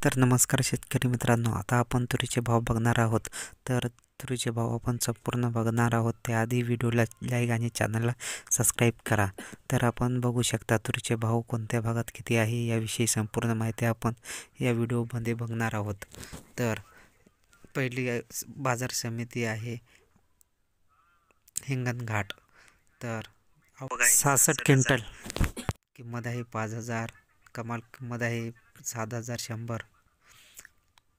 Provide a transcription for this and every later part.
तर नमस्कार शेतकरी मित्रांनो, आता आपण तुरीचे भाव बघणार आहोत. तर तुरीचे भाव आपण संपूर्ण बघणार आहोत. त्याआधी व्हिडिओला लाईक आणि चॅनलला सबस्क्राईब करा. तर आपण बघू शकता तुरीचे भाव कोणत्या भागात किती आहे याविषयी संपूर्ण माहिती आपण या व्हिडिओमध्ये बघणार आहोत. तर पहिली बाजार समिती आहे हिंगणघाट. तर 66 क्विंटल किंमत आहे 5,000, कमाल किंमत आहे 7,100.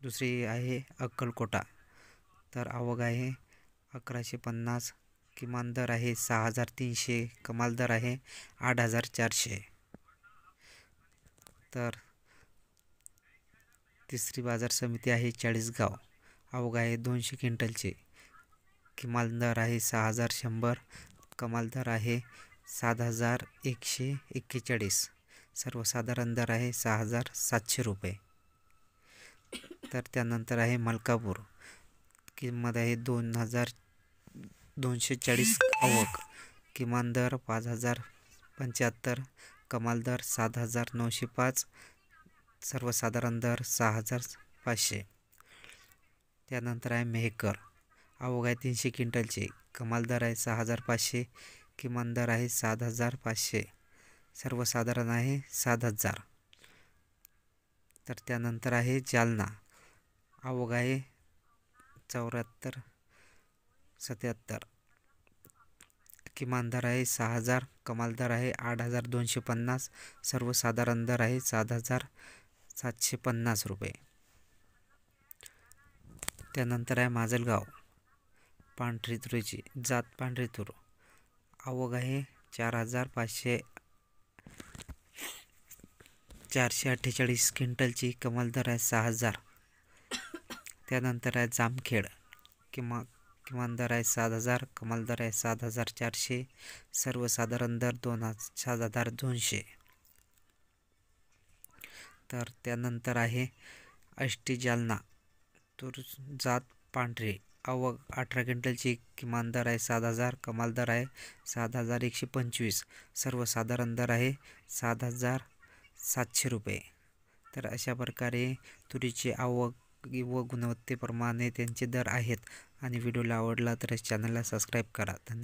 दुसरी आहे अक्कलकोटा. तर आवक आहे 1150, किमान दर आहे 6,300, कमाल दर आहे 8,400. तर तिसरी बाजार समिती आहे चाळीसगाव. आवक आहे 200 क्विंटलचे, किमान दर आहे 6,100, कमाल दर आहे 7,141. सर्वसाधारण दर आहे 6,700 रुपये. तर त्यानंतर आहे मलकापूर. किंमत आहे 2,240 आवक, किमान दर 5,075, कमाल दर 7,905, सर्वसाधारण दर 6,500. त्यानंतर आहे मेहकर. आवक आहे 300 क्विंटलचे, कमाल दर आहे 6,500, किमान दर आहे 7,500, सर्वसाधारण आहे 7,000. तर त्यानंतर आहे जालना. आवक आहे 74, 77, किमान दर आहे 6,000, कमाल दर आहे 8,250, सर्वसाधारण दर आहे 7,750 रुपये. त्यानंतर आहे माजलगाव. पांढरी तुरीची जात पांढरी तूर. आवक आहे 448 क्विंटलची, कमाल दर आहे 6,000. त्यानंतर आहे जामखेड. किमान दर आहे 7,000, कमाल दर आहे 7,400, सर्वसाधारण दर 2,200. तर त्यानंतर आहे आष्टी जालना. तूर जात पांढरी. आवक 18 क्विंटलची, किमान दर आहे 7,000, कमाल दर आहे 7,125, सर्वसाधारण दर आहे 7,700 रुपये. तर अशा प्रकारे तुरीची आवक व गुणवत्तेप्रमाणे त्यांचे दर आहेत. आणि व्हिडिओला आवडला तर चॅनलला सबस्क्राईब करा. धन्यवाद.